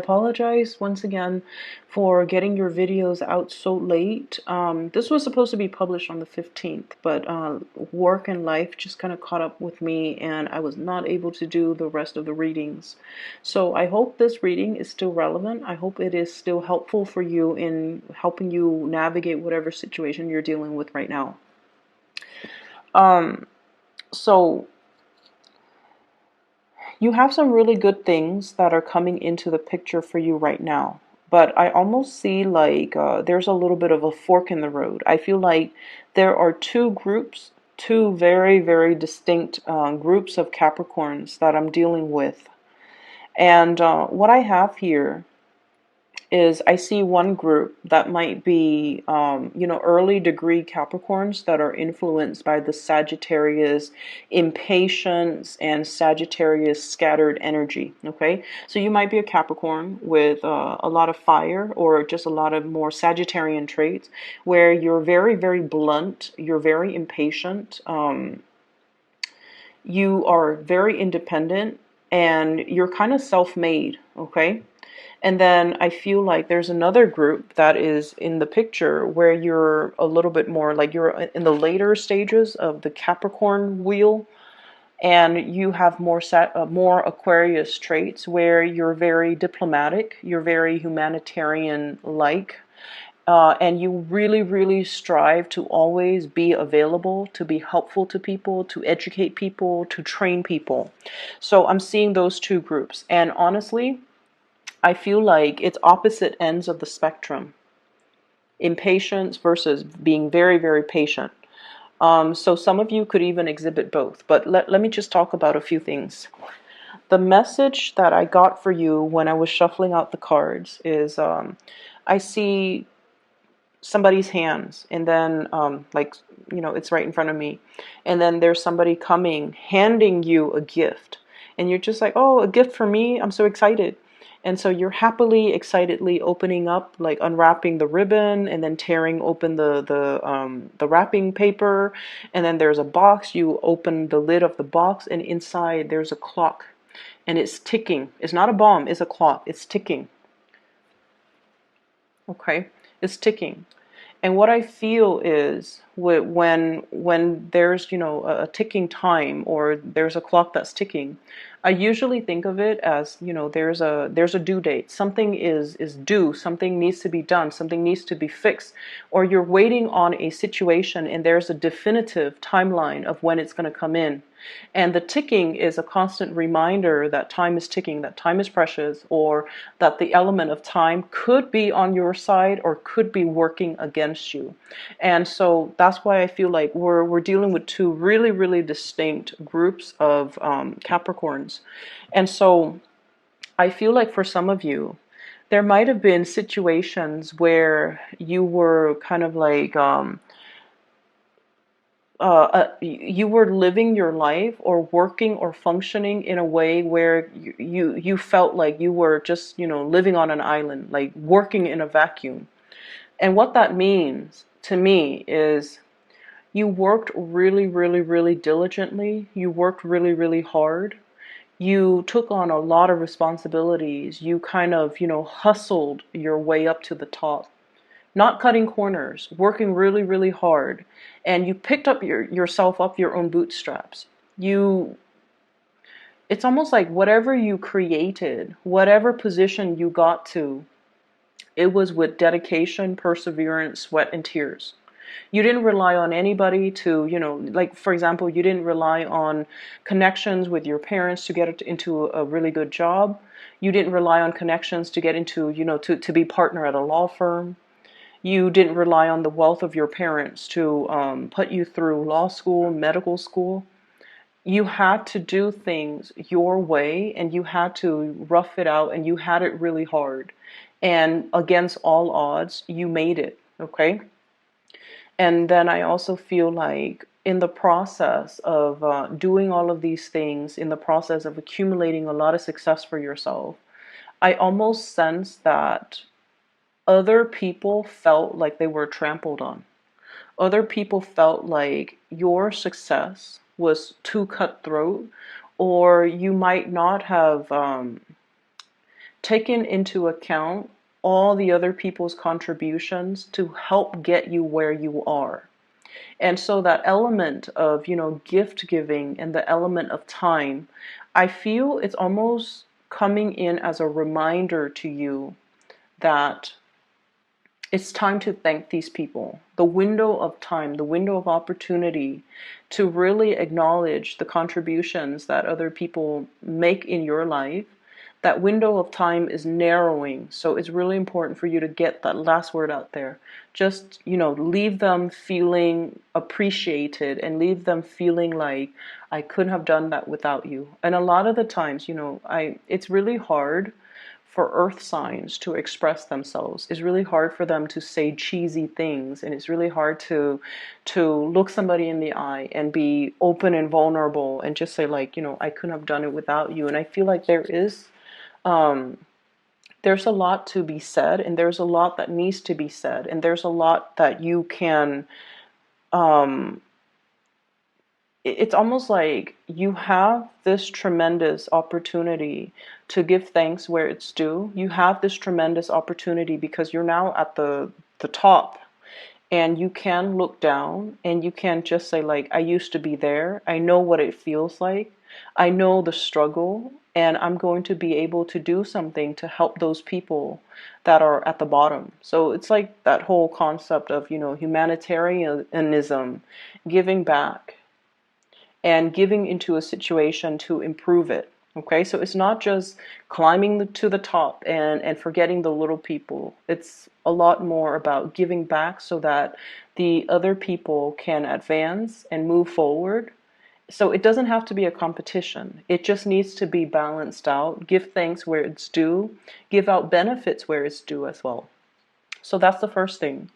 Apologize once again for getting your videos out so late. This was supposed to be published on the 15th, but work and life just kind of caught up with me and I was not able to do the rest of the readings. So I hope this reading is still relevant. I hope it is still helpful for you in helping you navigate whatever situation you're dealing with right now. So you have some really good things that are coming into the picture for you right now. But I almost see like there's a little bit of a fork in the road. I feel like there are two groups, two very, very distinct groups of Capricorns that I'm dealing with. And what I have here is I see one group that might be, early degree Capricorns that are influenced by the Sagittarius impatience and Sagittarius scattered energy. Okay, so you might be a Capricorn with a lot of fire or just a lot of more Sagittarian traits where you're very, very blunt, you're very impatient, you are very independent, and you're kind of self-made. Okay. And then I feel like there's another group that is in the picture where you're a little bit more like you're in the later stages of the Capricorn wheel, and you have more Aquarius traits where you're very diplomatic, you're very humanitarian-like, and you really, really strive to always be available, to be helpful to people, to educate people, to train people. So I'm seeing those two groups, and honestly, I feel like it's opposite ends of the spectrum. Impatience versus being very, very patient. So some of you could even exhibit both. But let me just talk about a few things. The message that I got for you when I was shuffling out the cards is I see somebody's hands, and then it's right in front of me. And then there's somebody coming, handing you a gift. And you're just like, oh, a gift for me? I'm so excited. And so you're happily, excitedly opening up, like unwrapping the ribbon and then tearing open the wrapping paper. And then there's a box. You open the lid of the box, and inside there's a clock. And it's ticking. It's not a bomb, it's a clock. It's ticking. Okay? It's ticking. And what I feel is when there's, a ticking time or there's a clock that's ticking, I usually think of it as, there's a due date. Something is due, something needs to be done, something needs to be fixed, or you're waiting on a situation and there's a definitive timeline of when it's going to come in. And the ticking is a constant reminder that time is ticking, that time is precious, or that the element of time could be on your side or could be working against you. And so that's why I feel like we're dealing with two really, really distinct groups of Capricorns. And so I feel like for some of you, there might have been situations where you were kind of like you were living your life or working or functioning in a way where you felt like you were just, living on an island, like working in a vacuum. And what that means to me is you worked really, really, really diligently. You worked really, really hard. You took on a lot of responsibilities. You kind of, hustled your way up to the top, not cutting corners, working really, really hard. And you picked up yourself up your own bootstraps. It's almost like whatever you created, whatever position you got to, it was with dedication, perseverance, sweat, and tears. You didn't rely on anybody to, like, for example, you didn't rely on connections with your parents to get into a really good job. You didn't rely on connections to get into, to be partner at a law firm. You didn't rely on the wealth of your parents to put you through law school, medical school. You had to do things your way, and you had to rough it out, and you had it really hard. And against all odds, you made it, okay? And then I also feel like in the process of doing all of these things, in the process of accumulating a lot of success for yourself, I almost sense that other people felt like they were trampled on. Other people felt like your success was too cutthroat, or you might not have taken into account all the other people's contributions to help get you where you are. And so that element of, gift giving and the element of time, I feel it's almost coming in as a reminder to you that it's time to thank these people. The window of time, the window of opportunity to really acknowledge the contributions that other people make in your life, that window of time is narrowing. So it's really important for you to get that last word out there. Just, leave them feeling appreciated and leave them feeling like I couldn't have done that without you. And a lot of the times, it's really hard for earth signs to express themselves. It's really hard for them to say cheesy things, and it's really hard to look somebody in the eye and be open and vulnerable and just say, like, I couldn't have done it without you. And I feel like there's a lot to be said, and there's a lot that needs to be said, and there's a lot that you can it's almost like you have this tremendous opportunity to give thanks where it's due. You have this tremendous opportunity because you're now at the top, and you can look down and you can just say, like, I used to be there. I know what it feels like. I know the struggle, and I'm going to be able to do something to help those people that are at the bottom. So it's like that whole concept of, humanitarianism, giving back and giving into a situation to improve it. Okay, so it's not just climbing to the top and forgetting the little people. It's a lot more about giving back so that the other people can advance and move forward. So it doesn't have to be a competition. It just needs to be balanced out. Give thanks where it's due. Give out benefits where it's due as well. So that's the first thing.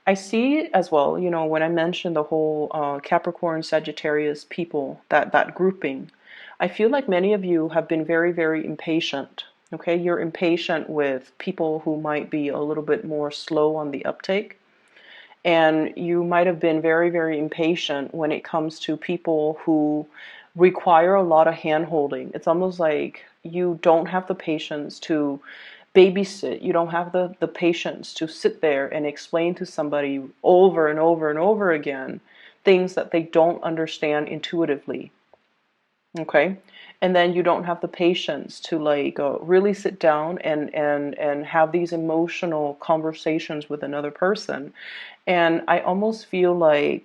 I see as well, when I mentioned the whole Capricorn Sagittarius people, that grouping, I feel like many of you have been very, very impatient. Okay, you're impatient with people who might be a little bit more slow on the uptake. And you might have been very, very impatient when it comes to people who require a lot of hand holding. It's almost like you don't have the patience to babysit. You don't have the patience to sit there and explain to somebody over and over and over again things that they don't understand intuitively. Okay, and then you don't have the patience to, like, really sit down and have these emotional conversations with another person. And I almost feel like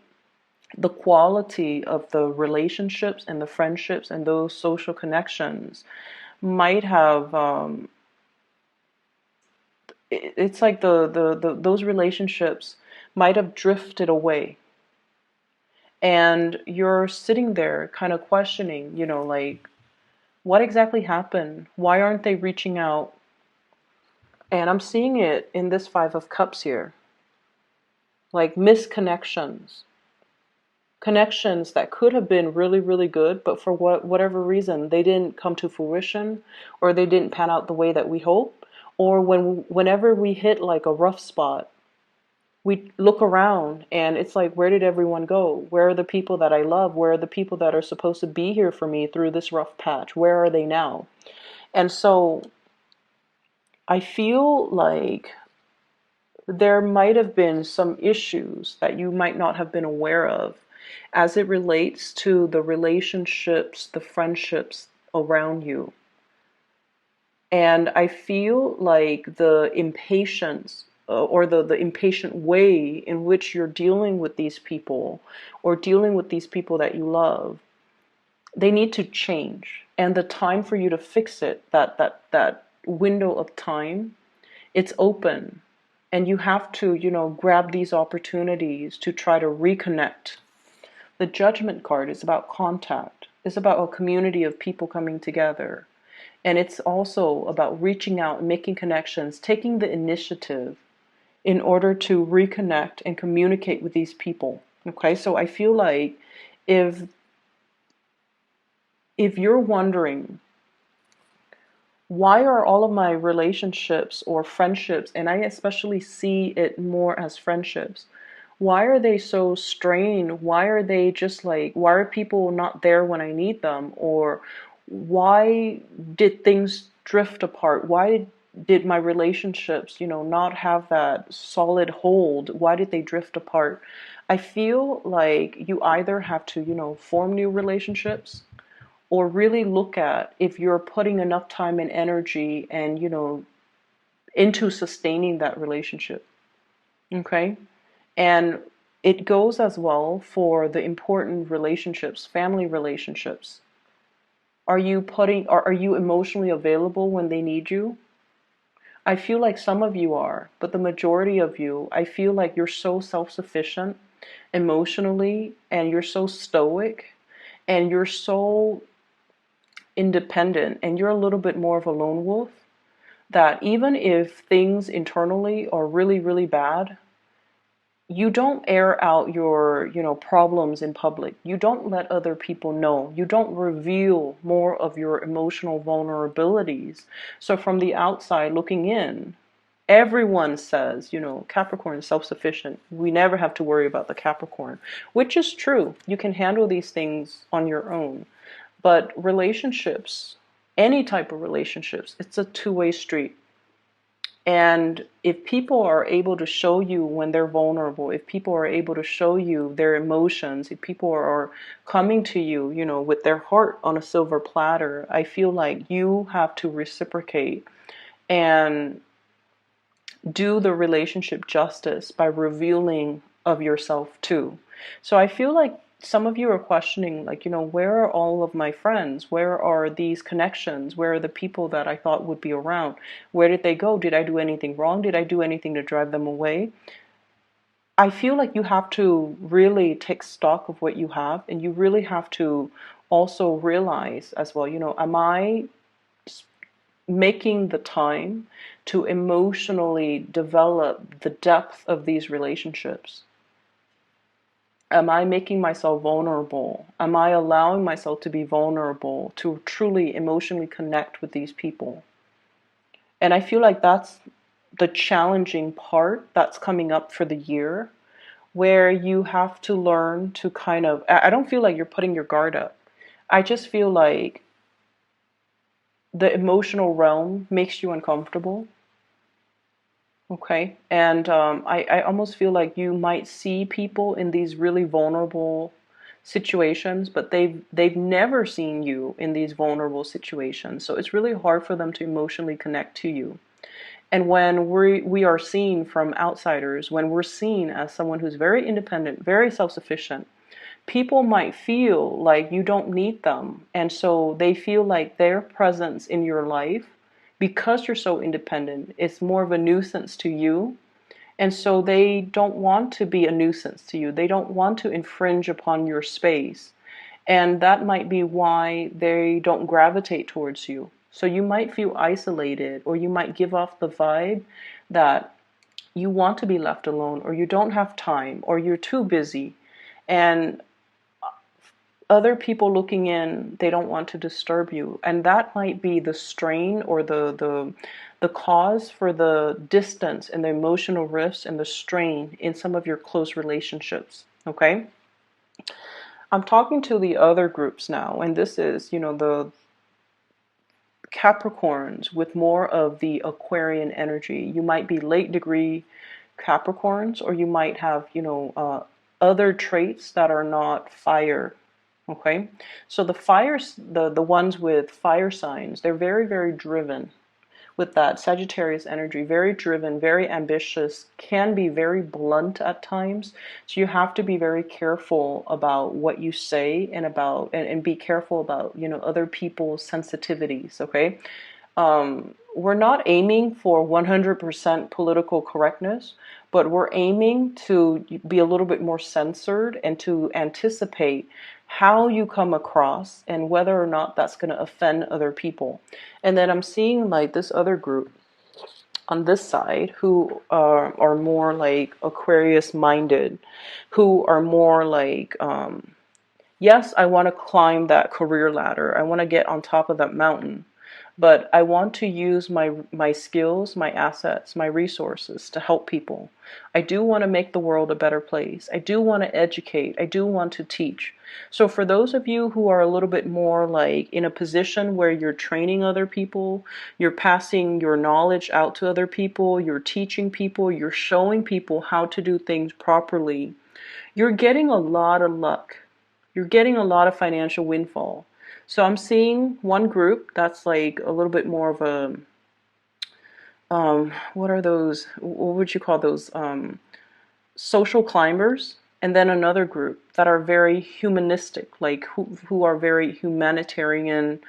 the quality of the relationships and the friendships and those social connections might have it's like those relationships might have drifted away, and you're sitting there kind of questioning, like, what exactly happened? Why aren't they reaching out? And I'm seeing it in this Five of Cups here, like misconnections, connections that could have been really, really good, but for whatever reason they didn't come to fruition, or they didn't pan out the way that we hope. Or whenever we hit like a rough spot, we look around and it's like, where did everyone go? Where are the people that I love? Where are the people that are supposed to be here for me through this rough patch? Where are they now? And so I feel like there might have been some issues that you might not have been aware of as it relates to the relationships, the friendships around you. And I feel like the impatience or the impatient way in which you're dealing with these people, or dealing with these people that you love, they need to change. And the time for you to fix it, that window of time, it's open. And you have to, grab these opportunities to try to reconnect. The Judgment card is about contact. It's about a community of people coming together. And it's also about reaching out, making connections, taking the initiative in order to reconnect and communicate with these people. Okay, so I feel like if you're wondering, why are all of my relationships or friendships, and I especially see it more as friendships, why are they so strained? Why are they just like, why are people not there when I need them? Or why did things drift apart? Why did my relationships, not have that solid hold? Why did they drift apart? I feel like you either have to, form new relationships, or really look at if you're putting enough time and energy and, into sustaining that relationship. Okay? And it goes as well for the important relationships, family relationships. Are you emotionally available when they need you? I feel like some of you are, but the majority of you, I feel like you're so self-sufficient emotionally, and you're so stoic, and you're so independent, and you're a little bit more of a lone wolf, that even if things internally are really, really bad, you don't air out your, problems in public. You don't let other people know. You don't reveal more of your emotional vulnerabilities. So from the outside looking in, everyone says, Capricorn is self-sufficient. We never have to worry about the Capricorn, which is true. You can handle these things on your own. But relationships, any type of relationships, it's a two-way street. And if people are able to show you when they're vulnerable, if people are able to show you their emotions, if people are coming to you, with their heart on a silver platter, I feel like you have to reciprocate and do the relationship justice by revealing of yourself too. So I feel like some of you are questioning, like, where are all of my friends? Where are these connections? Where are the people that I thought would be around? Where did they go? Did I do anything wrong? Did I do anything to drive them away? I feel like you have to really take stock of what you have, and you really have to also realize as well, am I making the time to emotionally develop the depth of these relationships? Am I making myself vulnerable? Am I allowing myself to be vulnerable, to truly emotionally connect with these people? And I feel like that's the challenging part that's coming up for the year, where you have to learn to kind of, I don't feel like you're putting your guard up. I just feel like the emotional realm makes you uncomfortable. Okay. And I almost feel like you might see people in these really vulnerable situations, but they've never seen you in these vulnerable situations. So it's really hard for them to emotionally connect to you. And when we are seen from outsiders, when we're seen as someone who's very independent, very self-sufficient, people might feel like you don't need them. And so they feel like their presence in your life, because you're so independent, is more of a nuisance to you. And so they don't want to be a nuisance to you. They don't want to infringe upon your space. And that might be why they don't gravitate towards you. So you might feel isolated, or you might give off the vibe that you want to be left alone, or you don't have time, or you're too busy. And other people looking in, they don't want to disturb you. And that might be the strain, or the cause for the distance and the emotional rifts and the strain in some of your close relationships. Okay? I'm talking to the other groups now, and this is, the Capricorns with more of the Aquarian energy. You might be late degree Capricorns, or you might have, other traits that are not fire. Okay, so the fires, the ones with fire signs, they're very, very driven with that Sagittarius energy, very driven, very ambitious, can be very blunt at times. So you have to be very careful about what you say, and and be careful about, other people's sensitivities, okay? We're not aiming for 100% political correctness, but we're aiming to be a little bit more censored and to anticipate how you come across and whether or not that's going to offend other people. And then I'm seeing like this other group on this side who are more like Aquarius minded, who are more like, yes, I want to climb that career ladder. I want to get on top of that mountain. but I want to use my skills, my assets, my resources to help people. I do want to make the world a better place. I do want to educate. I do want to teach. So for those of you who are a little bit more like in a position where you're training other people, you're passing your knowledge out to other people, you're teaching people, you're showing people how to do things properly, you're getting a lot of luck. You're getting a lot of financial windfall. So I'm seeing one group that's like a little bit more of a, what are those, what would you call those, social climbers, and then another group that are very humanistic, like who are very humanitarian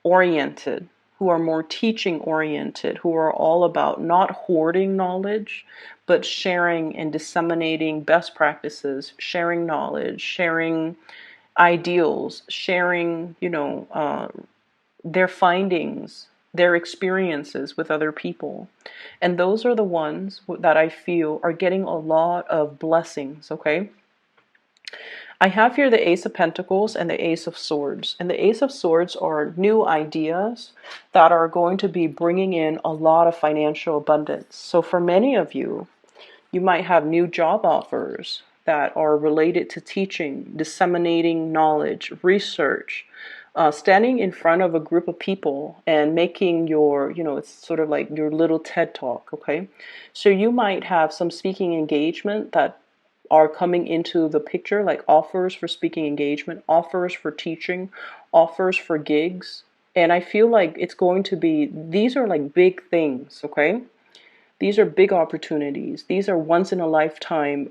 oriented, who are more teaching oriented, who are all about not hoarding knowledge, but sharing and disseminating best practices, sharing knowledge, sharing ideals, sharing, their findings, their experiences with other people. And those are the ones that I feel are getting a lot of blessings, okay? I have here the Ace of Pentacles and the Ace of Swords. And the Ace of Swords are new ideas that are going to be bringing in a lot of financial abundance. So for many of you, you might have new job offers that are related to teaching, disseminating knowledge, research, standing in front of a group of people and making your, it's sort of like your little TED talk, okay? So you might have some speaking engagement that are coming into the picture, like offers for speaking engagement, offers for teaching, offers for gigs. And I feel like it's going to be, these are like big things, okay? These are big opportunities. These are once in a lifetime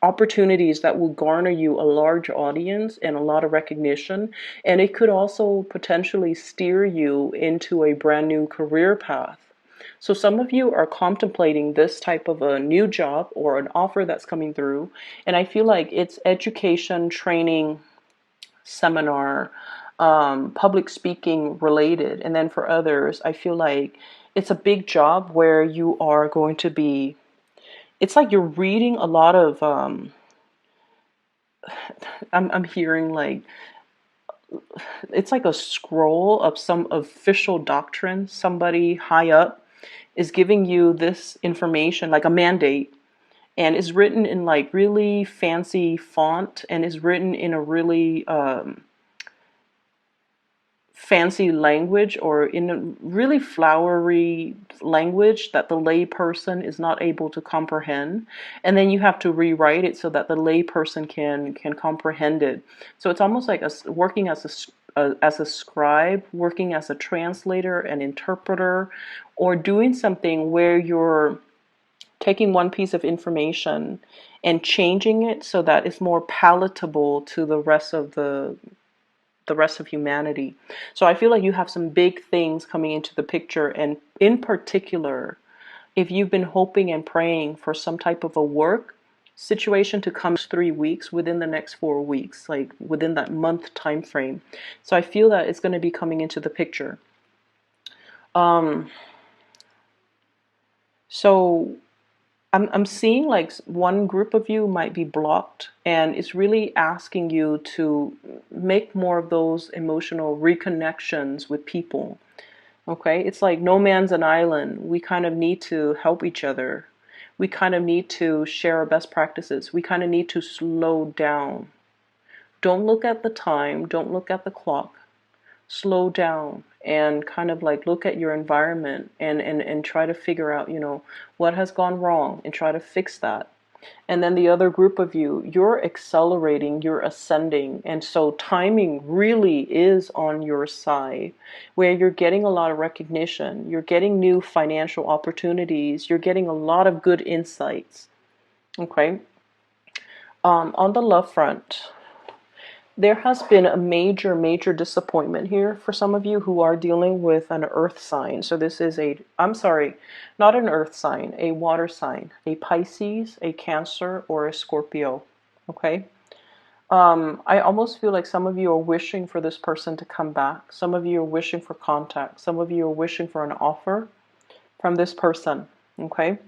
opportunities that will garner you a large audience and a lot of recognition. And it could also potentially steer you into a brand new career path. So some of you are contemplating this type of a new job or an offer that's coming through. And I feel like it's education, training, seminar, public speaking related. And then for others, I feel like it's a big job where you are going to be, it's like you're reading a lot of, I'm hearing like, it's like a scroll of some official doctrine. Somebody high up is giving you this information, like a mandate, and is written in like really fancy font and is written in a really fancy language or in a really flowery language that the lay person is not able to comprehend, and then you have to rewrite it so that the lay person can comprehend it. So it's almost like working as a scribe, working as a translator, an interpreter, or doing something where you're taking one piece of information and changing it so that it's more palatable to the rest of humanity. So I feel like you have some big things coming into the picture, and in particular, if you've been hoping and praying for some type of a work situation to come 3 weeks within the next 4 weeks, like within that month time frame. So I feel that it's going to be coming into the picture. So I'm seeing like one group of you might be blocked, and it's really asking you to make more of those emotional reconnections with people. Okay, it's like no man's an island. We kind of need to help each other. We kind of need to share our best practices. We kind of need to slow down. Don't look at the time. Don't look at the clock. Slow down and kind of like look at your environment and try to figure out, what has gone wrong and try to fix that. And then the other group of you, you're accelerating, you're ascending. And so timing really is on your side, where you're getting a lot of recognition, you're getting new financial opportunities, you're getting a lot of good insights. Okay. On the love front, there has been a major, major disappointment here for some of you who are dealing with an earth sign. So this is I'm sorry, not an earth sign, a water sign, a Pisces, a Cancer, or a Scorpio. Okay? I almost feel like some of you are wishing for this person to come back. Some of you are wishing for contact. Some of you are wishing for an offer from this person. Okay?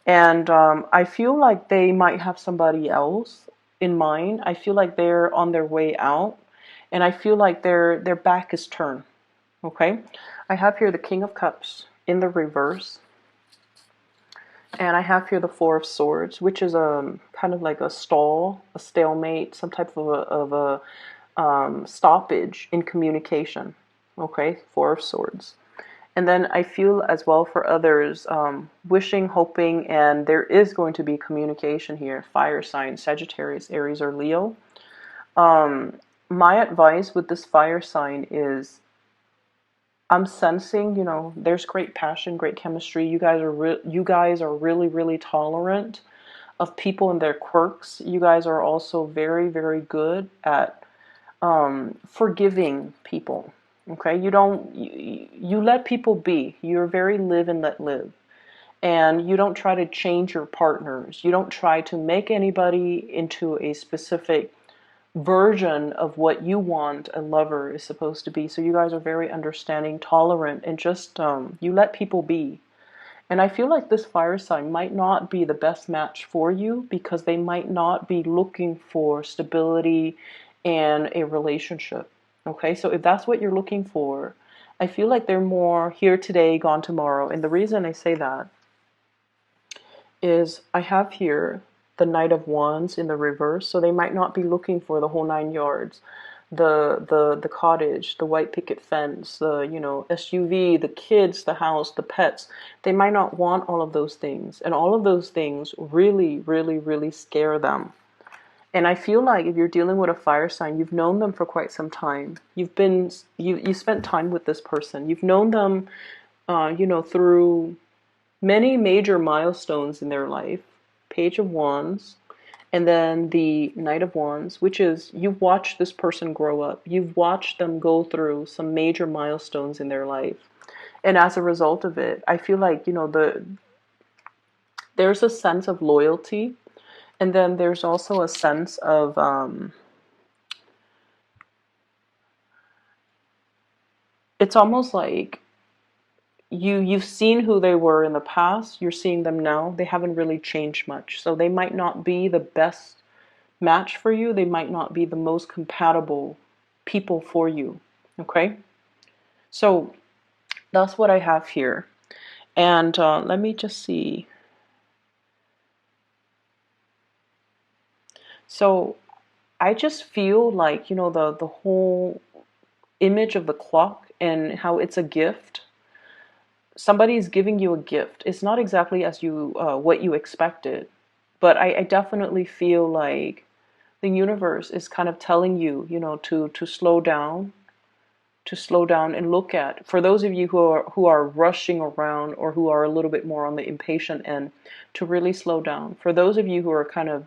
And I feel like they might have somebody else in mind. I feel like they're on their way out, And I feel like their back is turned. Okay, I have here the King of Cups in the reverse, and I have here the Four of Swords, which is a kind of like a stall, a stalemate, some type of a stoppage in communication. Okay, Four of Swords. And then I feel as well for others, wishing, hoping, and there is going to be communication here. Fire sign, Sagittarius, Aries, or Leo. My advice with this fire sign is, I'm sensing, there's great passion, great chemistry. You guys are really, really tolerant of people and their quirks. You guys are also very, very good at forgiving people. Okay, you let people be. You're very live and let live. And you don't try to change your partners. You don't try to make anybody into a specific version of what you want a lover is supposed to be. So you guys are very understanding, tolerant, and just you let people be. And I feel like this fire sign might not be the best match for you because they might not be looking for stability and a relationship. Okay, so if that's what you're looking for, I feel like they're more here today, gone tomorrow. And the reason I say that is I have here the Knight of Wands in the reverse, so they might not be looking for the whole 9 yards. The cottage, the white picket fence, the SUV, the kids, the house, the pets. They might not want all of those things, and all of those things really, really, really scare them. And I feel like if you're dealing with a fire sign, you've known them for quite some time. You spent time with this person. You've known them, through many major milestones in their life. Page of Wands, and then the Knight of Wands, which is you've watched this person grow up. You've watched them go through some major milestones in their life. And as a result of it, I feel like, there's a sense of loyalty. And then there's also a sense of, it's almost like you've seen who they were in the past, you're seeing them now. They haven't really changed much. So they might not be the best match for you. They might not be the most compatible people for you. Okay? So that's what I have here. And let me just see. So I just feel like, the whole image of the clock and how it's a gift. Somebody is giving you a gift. It's not exactly as what you expected, but I definitely feel like the universe is kind of telling you, to slow down, and look at. For those of you who are rushing around or who are a little bit more on the impatient end, to really slow down. For those of you who are kind of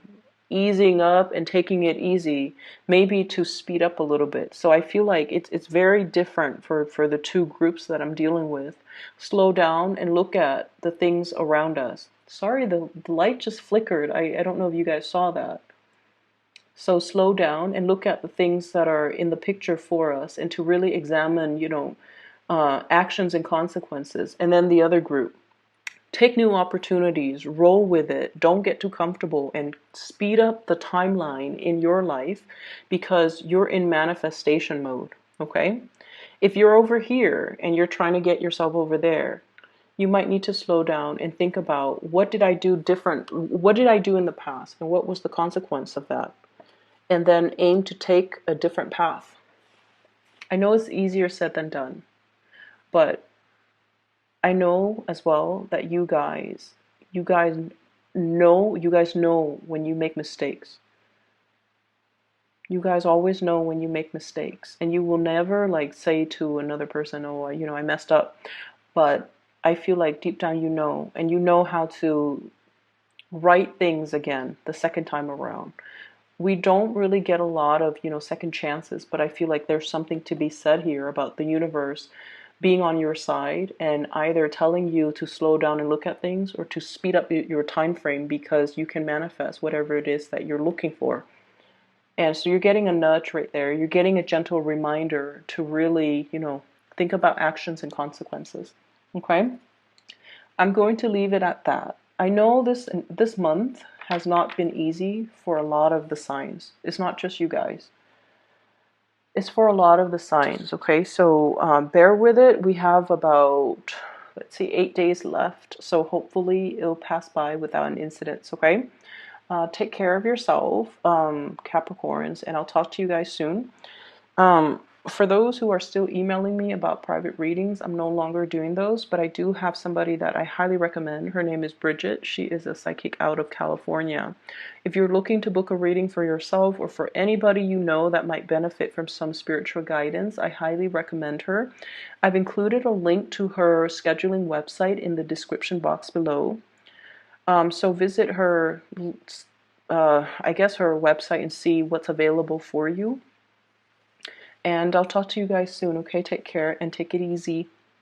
easing up and taking it easy, maybe to speed up a little bit. So I feel like it's very different for the two groups that I'm dealing with. Slow down and look at the things around us. Sorry, the light just flickered. I don't know if you guys saw that. So slow down and look at the things that are in the picture for us, and to really examine, actions and consequences. And then the other group, take new opportunities, roll with it, don't get too comfortable, and speed up the timeline in your life because you're in manifestation mode, okay? If you're over here and you're trying to get yourself over there, you might need to slow down and think about, what did I do different? What did I do in the past? And what was the consequence of that? And then aim to take a different path. I know it's easier said than done, but I know as well that you guys know when you make mistakes. You guys always know when you make mistakes, and you will never say to another person, "Oh, I messed up." But I feel like deep down and you know how to right things again the second time around. We don't really get a lot of, second chances, but I feel like there's something to be said here about the universe being on your side and either telling you to slow down and look at things, or to speed up your time frame because you can manifest whatever it is that you're looking for. And so you're getting a nudge right there. You're getting a gentle reminder to really, think about actions and consequences. Okay? I'm going to leave it at that. I know this month has not been easy for a lot of the signs. It's not just you guys. It's for a lot of the signs, okay? So bear with it. We have about, let's see, 8 days left. So hopefully it'll pass by without an incident, okay? Take care of yourself, Capricorns, and I'll talk to you guys soon. Um, for those who are still emailing me about private readings, I'm no longer doing those, but I do have somebody that I highly recommend. Her name is Bridget. She is a psychic out of California. If you're looking to book a reading for yourself or for anybody you know that might benefit from some spiritual guidance, I highly recommend her. I've included a link to her scheduling website in the description box below. So visit her, I guess her website and see what's available for you. And I'll talk to you guys soon, okay? Take care and take it easy.